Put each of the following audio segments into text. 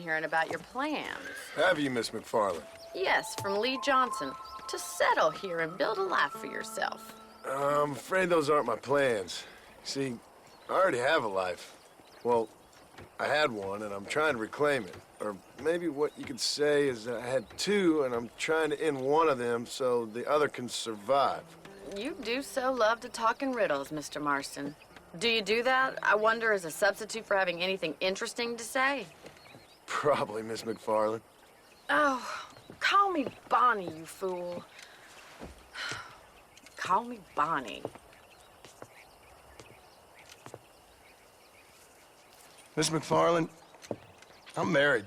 hearing about your plans. Have you, Miss McFarland? Yes, from Lee Johnson. To settle here and build a life for yourself. I'm afraid those aren't my plans. See, I already have a life. Well, I had one, and I'm trying to reclaim it. Or maybe what you could say is that I had two, and I'm trying to end one of them so the other can survive. You do so love to talk in riddles, Mr. Marston. Do you do that, I wonder, as a substitute for having anything interesting to say? Probably, Miss McFarland. Oh, call me Bonnie, you fool. Call me Bonnie. Miss McFarland, I'm married.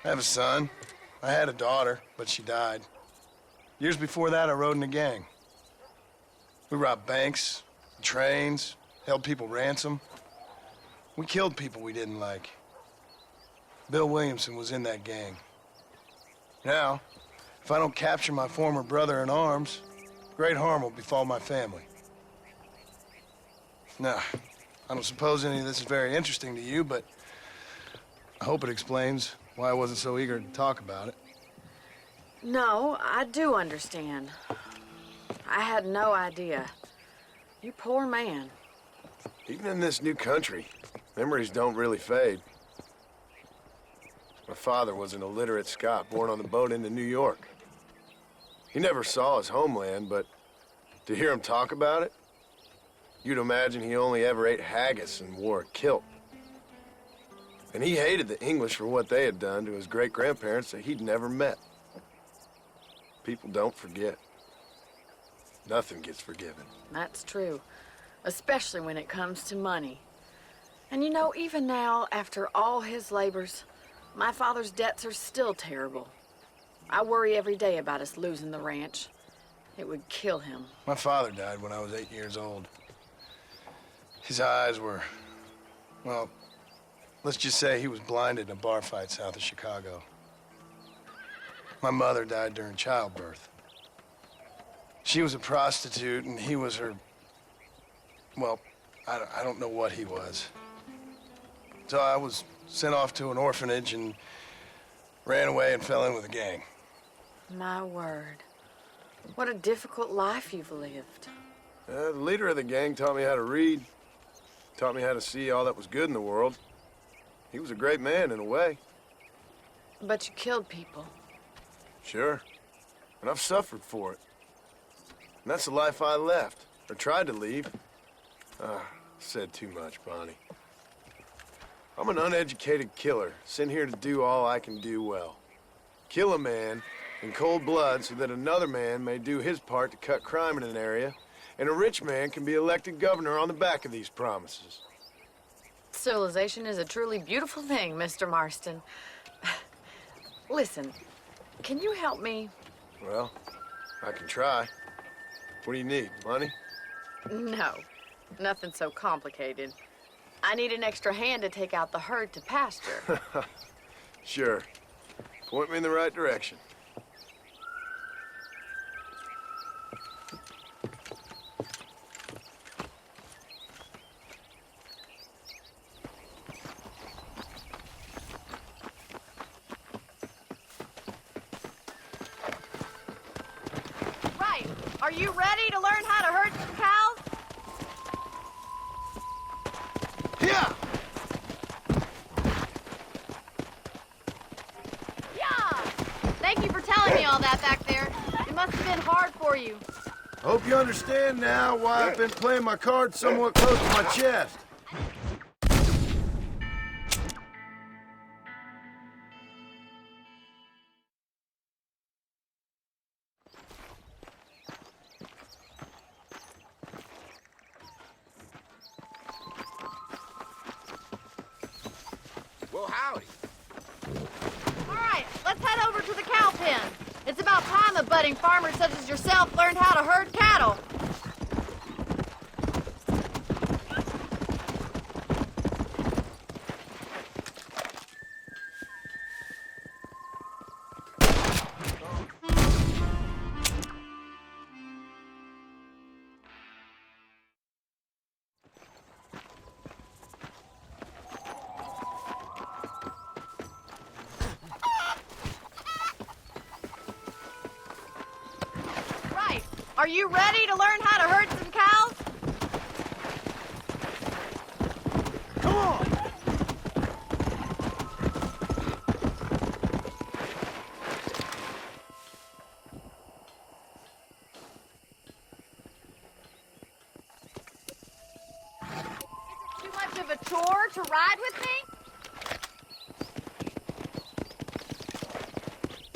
I have a son. I had a daughter, but she died. Years before that, I rode in a gang. We robbed banks, trains, held people ransom. We killed people we didn't like. Bill Williamson was in that gang. Now, if I don't capture my former brother in arms, great harm will befall my family. Now, I don't suppose any of this is very interesting to you, but I hope it explains why I wasn't so eager to talk about it. No, I do understand. I had no idea. You poor man. Even in this new country, memories don't really fade. My father was an illiterate Scot born on the boat into New York. He never saw his homeland, but to hear him talk about it, you'd imagine he only ever ate haggis and wore a kilt. And he hated the English for what they had done to his great-grandparents that he'd never met. People don't forget. Nothing gets forgiven. That's true, especially when it comes to money. And you know, even now, after all his labors, my father's debts are still terrible. I worry every day about us losing the ranch. It would kill him. My father died when I was 8 years old. His eyes were, well, let's just say he was blinded in a bar fight south of Chicago. My mother died during childbirth. She was a prostitute, and he was her, well, I don't know what he was. So I was sent off to an orphanage and ran away and fell in with a gang. My word. What a difficult life you've lived. The leader of the gang taught me how to read, taught me how to see all that was good in the world. He was a great man in a way. But you killed people. Sure. And I've suffered for it. And that's the life I left, or tried to leave. Said too much, Bonnie. I'm an uneducated killer, sent here to do all I can do well. Kill a man in cold blood so that another man may do his part to cut crime in an area, and a rich man can be elected governor on the back of these promises. Civilization is a truly beautiful thing, Mr. Marston. Listen, can you help me? Well, I can try. What do you need, money? No, nothing so complicated. I need an extra hand to take out the herd to pasture. Sure. Point me in the right direction. Right. Are you ready to learn how to herd some cows? Yeah! Yeah! Thank you for telling me all that back there. It must have been hard for you. Hope you understand now why I've been playing my cards somewhat close to my chest. Well, howdy. All right, let's head over to the cow pen. It's about time a budding farmer such as yourself learned how to herd cattle. Are you ready to learn how to herd some cows? Come on! Too much of a chore to ride with me?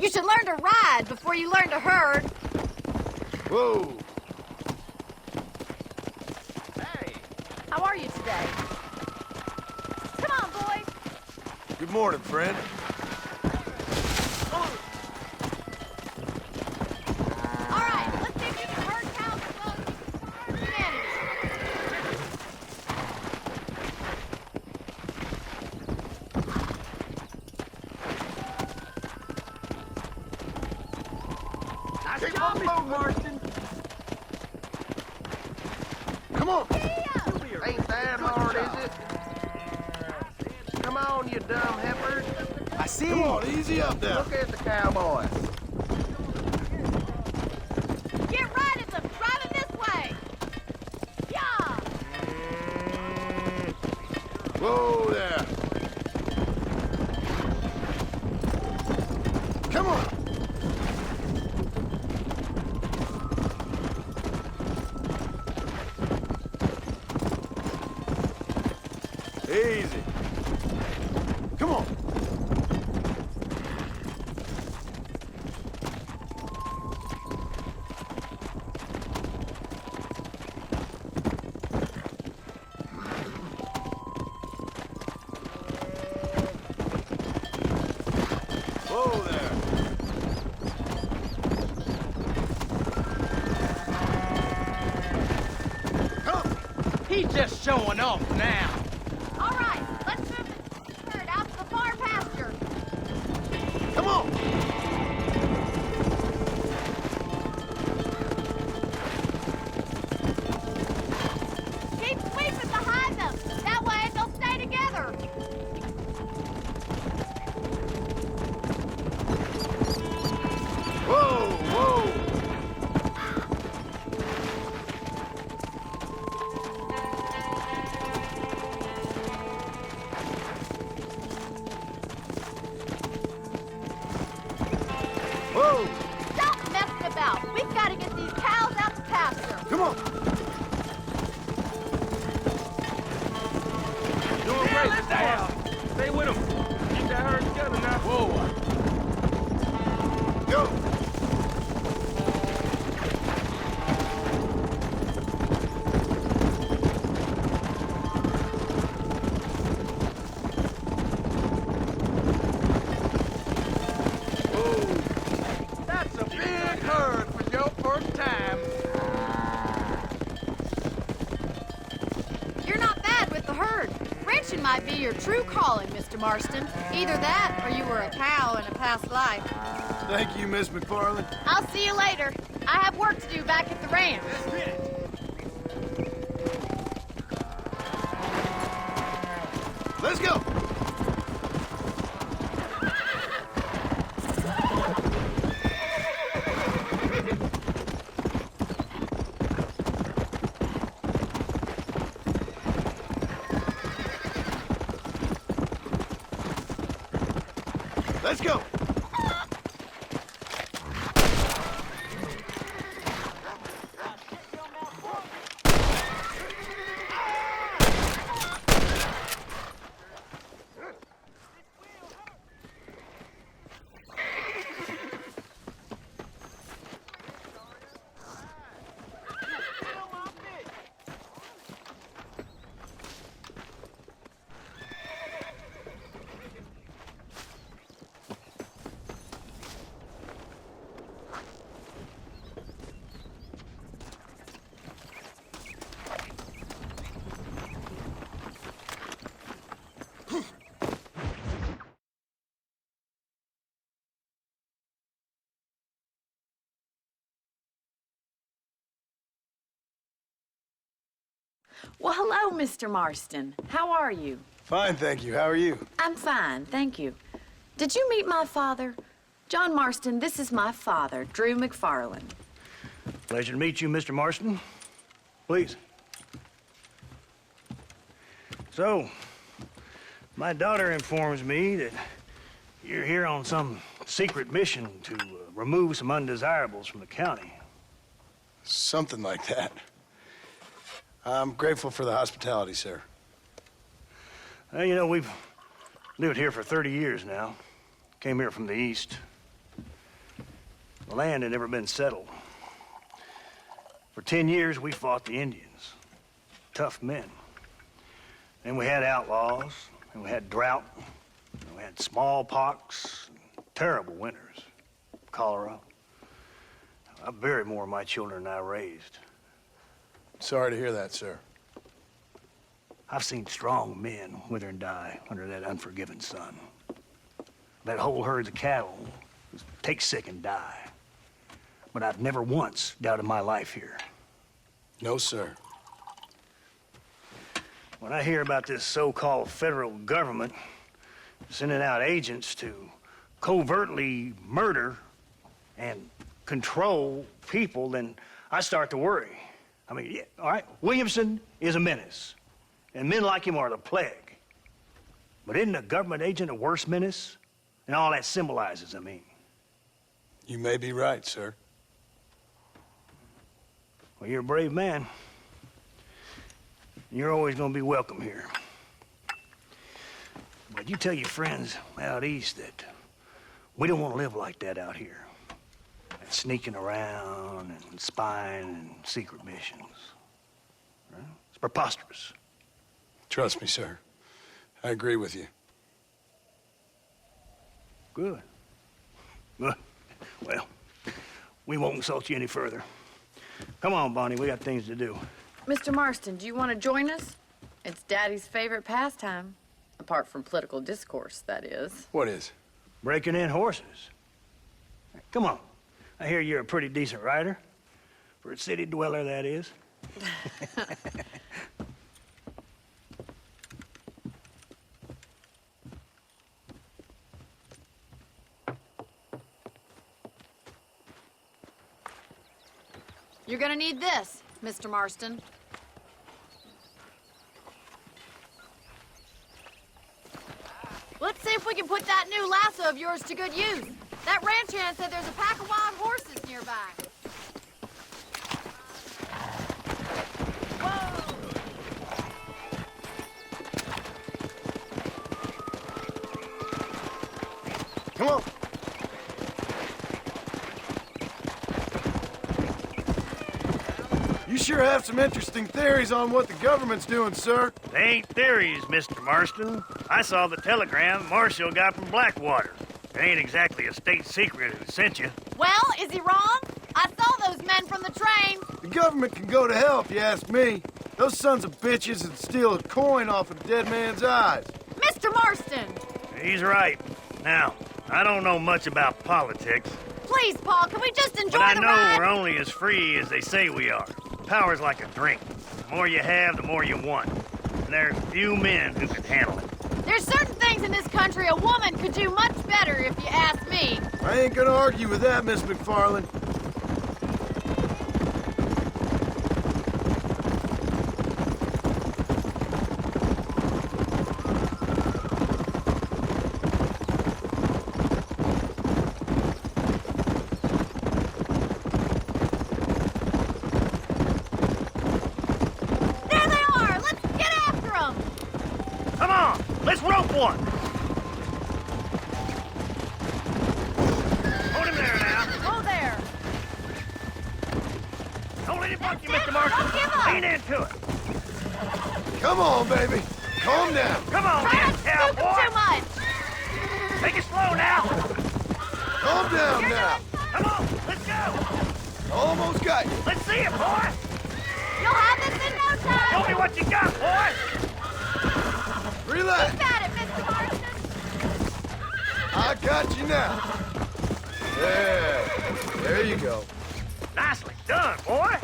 You should learn to ride before you learn to herd. Whoa! Hey! How are you today? Come on, boys. Good morning, friend. All right, let's see if you can herd cows as well as you can manage. Nice job, Mr. Marston. Come on! Ain't that hard, is it? Come on, you dumb heifers. I see. Come on, easy up now. Look at the cowboys. Get right at them. Drive it this way. Yeah. Whoa there. Come on. Easy. Come on. Whoa there. Come. He's just showing off now. All right, let's move the herd out to the far pasture. Come on. Keep sweeping behind them. That way they'll stay together. Whoa, whoa. Whoa. Stop messing about. We've got to get these cows out to pasture. Come on. Doing great. Let down. Stay with him. Keep that herd together now. Whoa. Go. That's a big herd for your first time. You're not bad with the herd. Ranching might be your true calling, Mr. Marston. Either that or you were a cow in a past life. Thank you, Miss McFarland. I'll see you later. I have work to do back at the ranch. Let's go. Let's go. Well, hello, Mr. Marston. How are you? Fine, thank you. How are you? I'm fine, thank you. Did you meet my father? John Marston, this is my father, Drew McFarland. Pleasure to meet you, Mr. Marston. Please. So, my daughter informs me that you're here on some secret mission to remove some undesirables from the county. Something like that. I'm grateful for the hospitality, sir. You know, we've lived here for 30 years now. Came here from the east. The land had never been settled. For 10 years, we fought the Indians. Tough men. Then we had outlaws, and we had drought, and we had smallpox, and terrible winters, cholera. I buried more of my children than I raised. Sorry to hear that, sir. I've seen strong men wither and die under that unforgiving sun. That whole herds of cattle just take sick and die. But I've never once doubted my life here. No, sir. When I hear about this so-called federal government sending out agents to covertly murder and control people, then I start to worry. I mean, yeah, all right, Williamson is a menace, and men like him are the plague. But isn't a government agent a worse menace? And all that symbolizes, I mean. You may be right, sir. Well, you're a brave man. You're always gonna be welcome here. But you tell your friends out east that we don't want to live like that out here. That sneaking around and spying and secret missions. Right? It's preposterous. Trust me, sir. I agree with you. Good. Good. Well, we won't insult you any further. Come on, Bonnie, we got things to do. Mr. Marston, do you want to join us? It's Daddy's favorite pastime. Apart from political discourse, that is. What is? Breaking in horses. Come on. I hear you're a pretty decent rider. For a city dweller, that is. You're gonna need this, Mr. Marston. Let's see if we can put that new lasso of yours to good use. That ranch hand said there's a pack of wild horses nearby. Come on. You sure have some interesting theories on what the government's doing, sir. They ain't theories, Mr. Marston. I saw the telegram Marshall got from Blackwater. It ain't exactly a state secret who sent you. Well, is he wrong? I saw those men from the train. The government can go to hell if you ask me. Those sons of bitches would steal a coin off a dead man's eyes. Mr. Marston! He's right. Now, I don't know much about politics, Please, Paul, can we just enjoy but I the know ride? we're only as free as they say we are. Power's like a drink. The more you have, the more you want. And there's few men who can handle it. There's certain things in this country a woman could do much better, if you ask me. I ain't gonna argue with that, Miss McFarland. There they are! Let's get after them! Come on, let's rope one. Hold him there now. Go there! Don't let him buck you, That's Mr. it, Marston. don't give up. Lean into it. Come on, baby. Calm down. Come on, Try then, not to scoop them too cowboy. much! Take it slow now. Calm down You're now. Come on, let's go. Almost got you. Let's see it, boy. You'll have this in no Show time! me what you got, boy. Relax. Keep at it, Mr. Marston! I got you now. There you go. Nicely done, boy.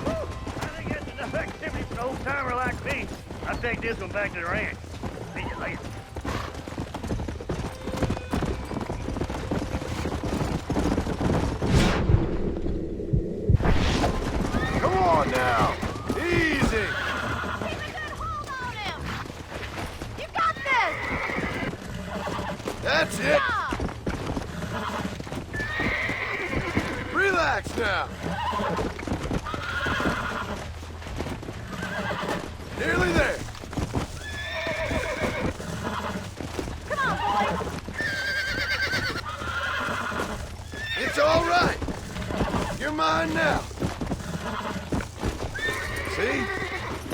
Whew, I think that's enough activity for an old-timer like me. I'll take this one back to the ranch. See you later.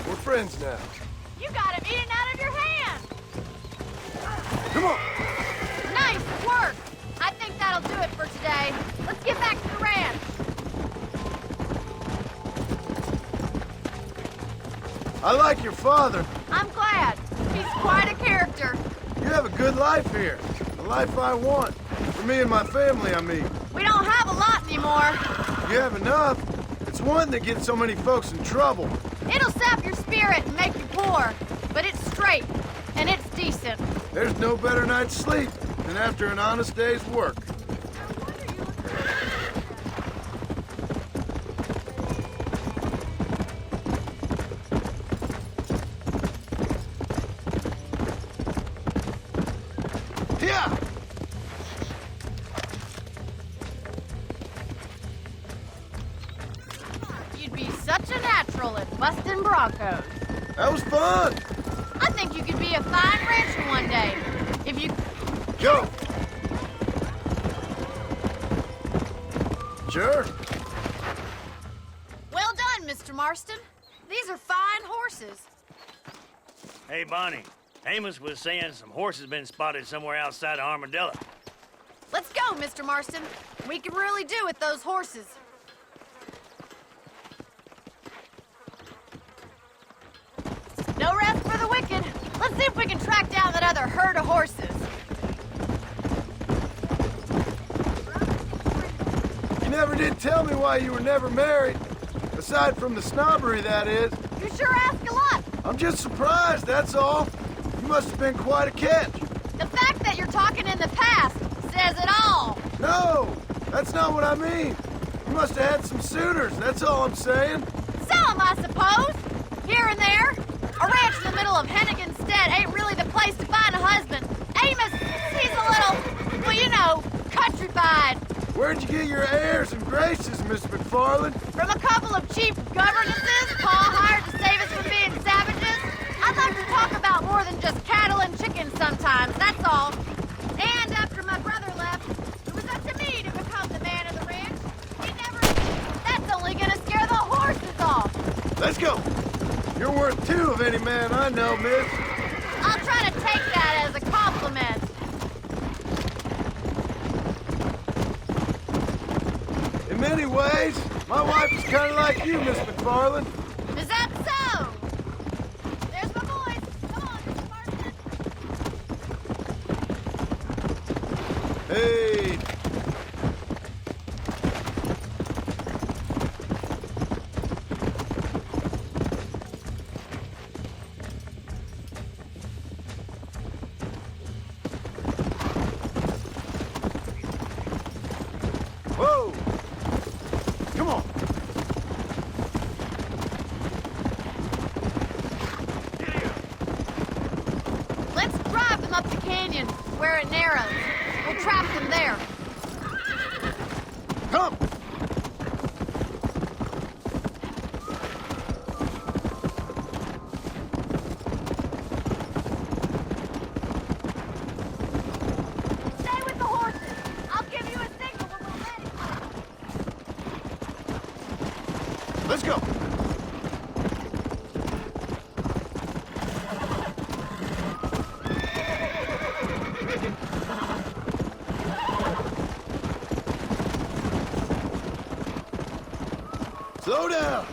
We're friends now. You got him eating out of your hand! Come on! Nice work! I think that'll do it for today. Let's get back to the ranch. I like your father. I'm glad. He's quite a character. You have a good life here. The life I want. For me and my family, I mean. We don't have a lot anymore. You have enough. It's one that gets so many folks in trouble. It'll sap your spirit and make you poor. But it's straight, and it's decent. There's no better night's sleep than after an honest day's work. Yeah! You'd be such a natural at busting broncos. That was fun! I think you could be a fine rancher one day. If you... Go! Sure. Well done, Mr. Marston. These are fine horses. Hey, Bonnie. Amos was saying some horses been spotted somewhere outside of Armadillo. Let's go, Mr. Marston. We can really do with those horses. No rest for the wicked. Let's see if we can track down that other herd of horses. You never did tell me why you were never married. Aside from the snobbery, that is. You sure ask a lot. I'm just surprised, that's all. You must have been quite a catch. The fact that you're talking in the past says it all. No, that's not what I mean. You must have had some suitors, that's all I'm saying. Some, I suppose. Here and there. A ranch in the middle of Hennigan's Stead ain't really the place to find a husband. Amos, he's a little, well, you know, countrified. Where'd you get your airs and graces, Miss McFarland? From a couple of cheap governesses Pa hired to save us from being savages. I'd like to talk about more than just cattle and chickens sometimes, that's all. And after my brother left, it was up to me to become the man of the ranch. He never... That's only gonna scare the horses off. Let's go. You're worth two of any man I know, miss. I'll try to take that as a compliment. In many ways, my wife is kind of like you, Miss McFarland. Is that so? There's my boys. Come on, Mr. Marston. Hey, whoa! Come on. Let's drive them up the canyon where it narrows. We'll trap them there. Come. Stay with the horses. I'll give you a signal when we're ready. Let's go. Slow down.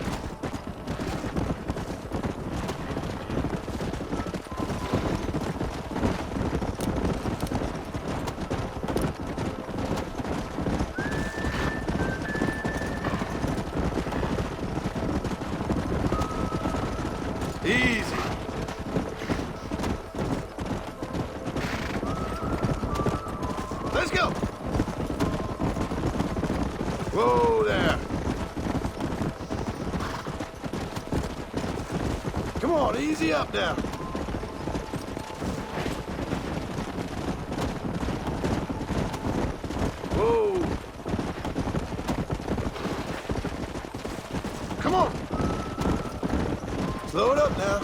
Easy. Let's go. Whoa there. Come on, easy up now. Whoa. Come on. Slow it up now.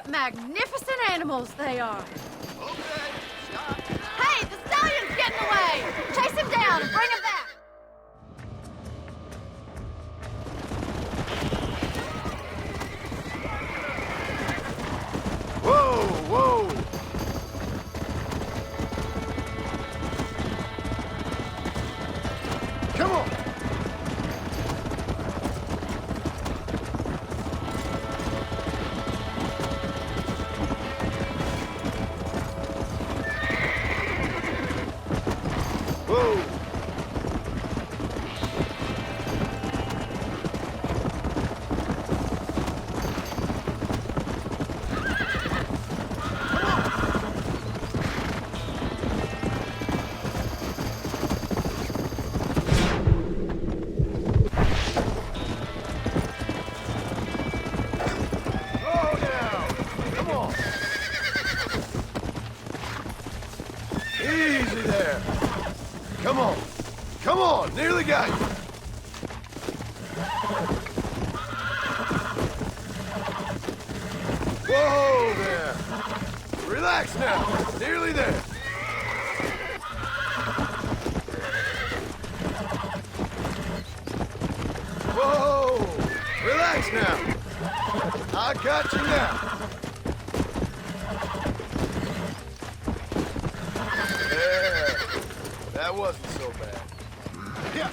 What magnificent animals they are. Okay, stop. Hey, the stallion's getting away! Chase him down and bring him back! Whoa, whoa. Come on. Whoa. Oh, now. Come on. Easy there. Come on. Come on. Nearly got you. Whoa there. Relax now. Nearly there. Whoa. Relax now. I got you now. There. That wasn't so bad. Yeah.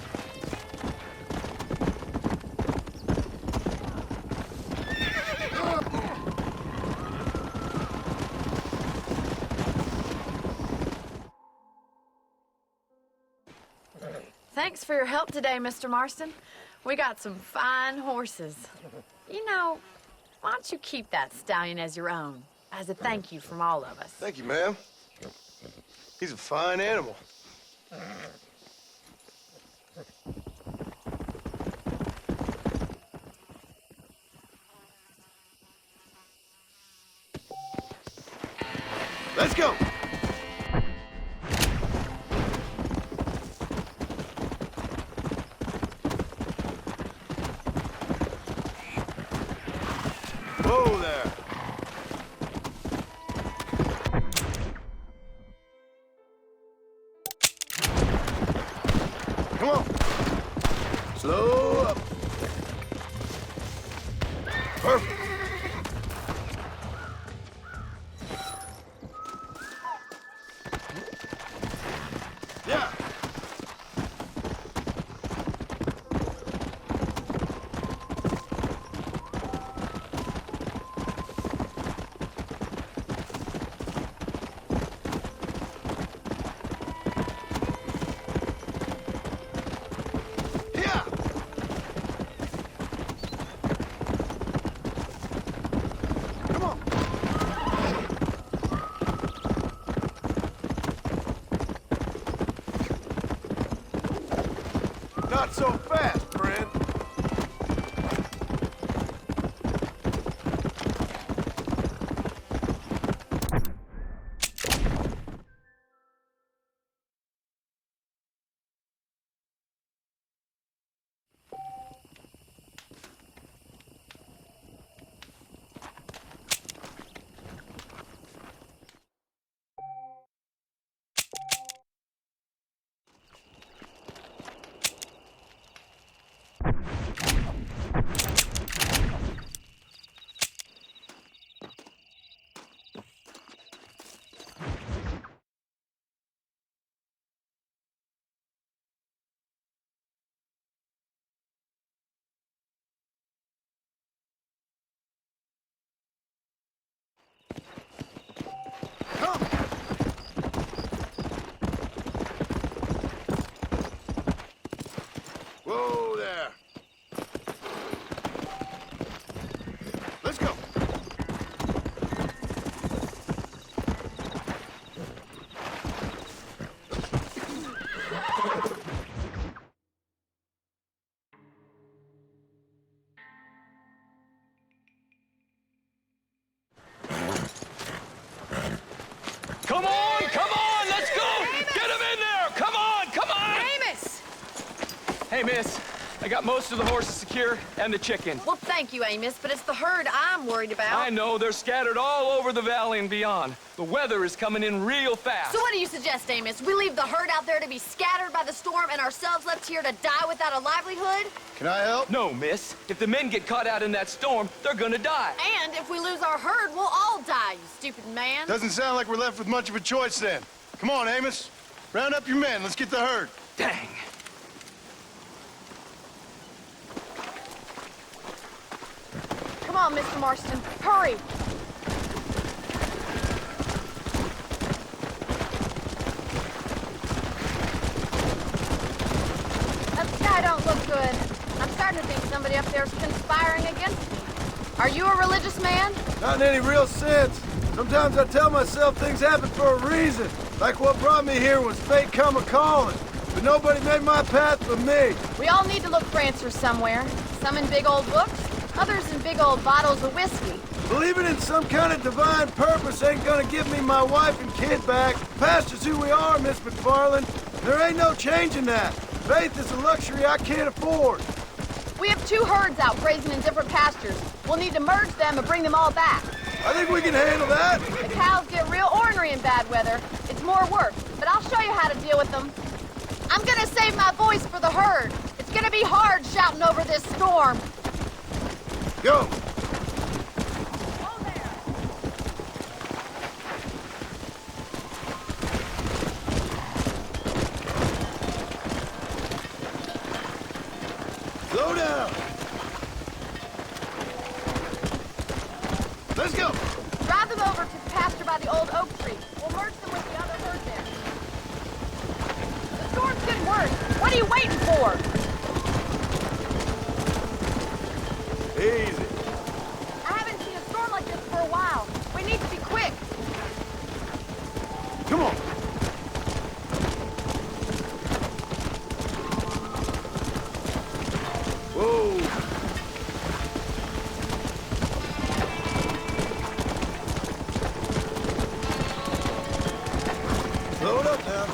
Thanks for your help today, Mr. Marston. We got some fine horses. You know, why don't you keep that stallion as your own, as a thank you from all of us? Thank you, ma'am. He's a fine animal. Let's go. Whoa there. Come on. Slow up. Perfect. Yeah. Yeah. Come on. Not so fast, friend. Come. Whoa there. Let's go. Come on, let's go! Get him in there! Come on! Amos! Hey, miss, I got most of the horses secure and the chicken. Well, thank you, Amos, but it's the herd I'm worried about. I know, they're scattered all over the valley and beyond. The weather is coming in real fast. So what do you suggest, Amos? We leave the herd out there to be scattered by the storm and ourselves left here to die without a livelihood? Can I help? No, miss. If the men get caught out in that storm, they're gonna die. And if we lose our herd, we'll all die, you stupid man. Doesn't sound like we're left with much of a choice then. Come on, Amos. Round up your men. Let's get the herd. Dang. Come on, Mr. Marston, hurry. That sky don't look good. I'm starting to think somebody up there's conspiring against me. Are you a religious man? Not in any real sense. Sometimes I tell myself things happen for a reason. Like what brought me here was fate come a-calling. But nobody made my path but me. We all need to look for answers somewhere. Some in big old books, others in big old bottles of whiskey. Believing in some kind of divine purpose ain't gonna give me my wife and kid back. Past is who we are, Miss McFarland. There ain't no changing that. Faith is a luxury I can't afford. We have 2 herds out grazing in different pastures. We'll need to merge them and bring them all back. I think we can handle that. The cows get real ornery in bad weather. It's more work, but I'll show you how to deal with them. I'm gonna save my voice for the herd. It's gonna be hard shouting over this storm. Go. Slow down. Let's go. Drive them over to the pasture by the old oak tree. We'll merge them with the other herd there. The storm's getting worse. What are you waiting for? Easy. I haven't seen a storm like this for a while. We need to be quick. Come on. Whoa. Slow it up now.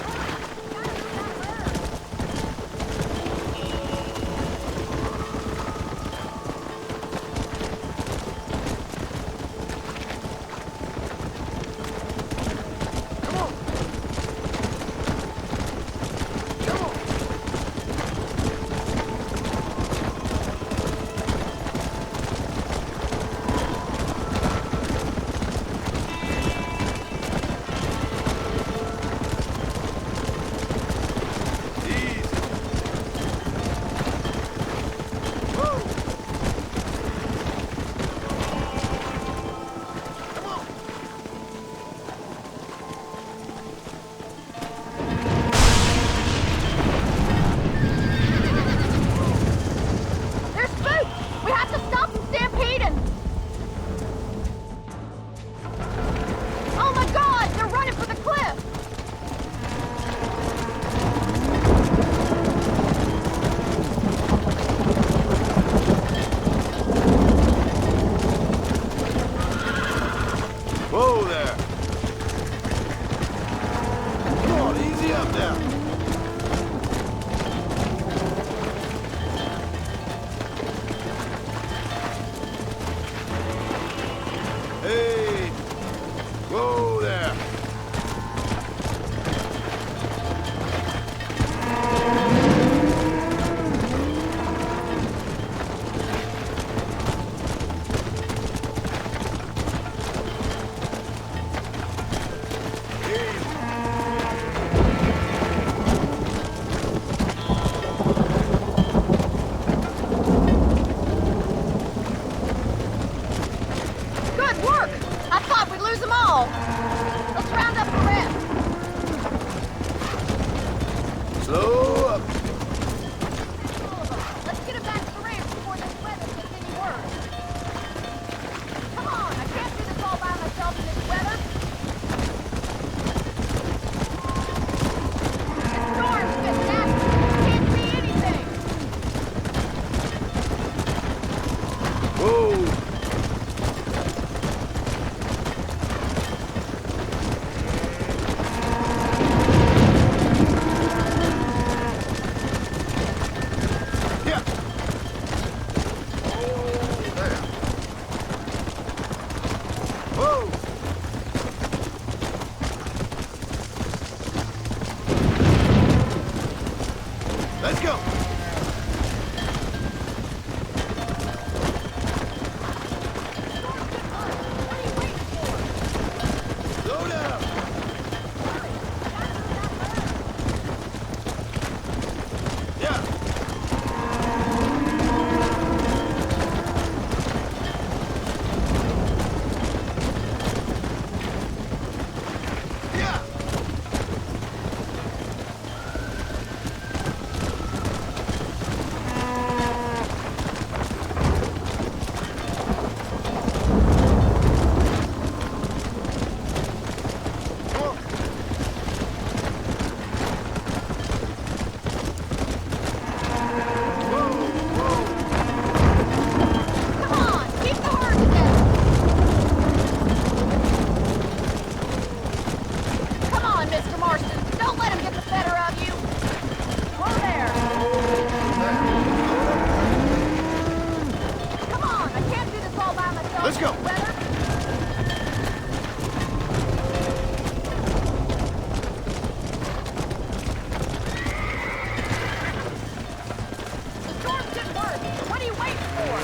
What are you waiting for?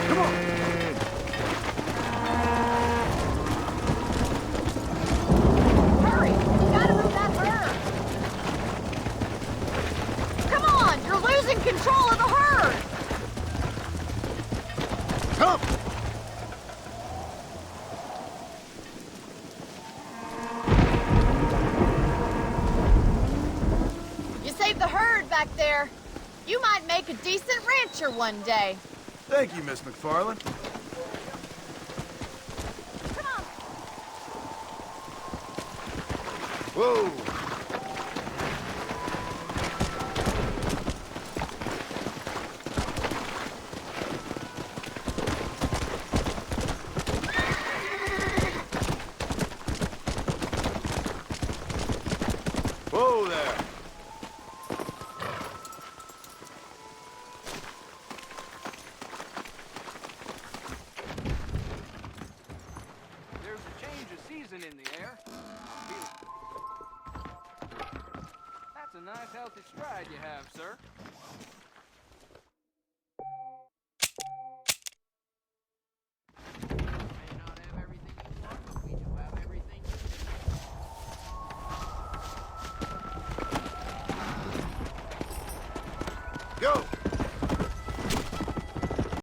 Come on. Hurry! You gotta move that herd! Come on! You're losing control of the herd! Come! You saved the herd back there. You might make a decent rancher one day. Thank you, Miss McFarland. Come on! Whoa! Whoa there! There's a change of season in the air. That's a nice healthy stride you have, sir.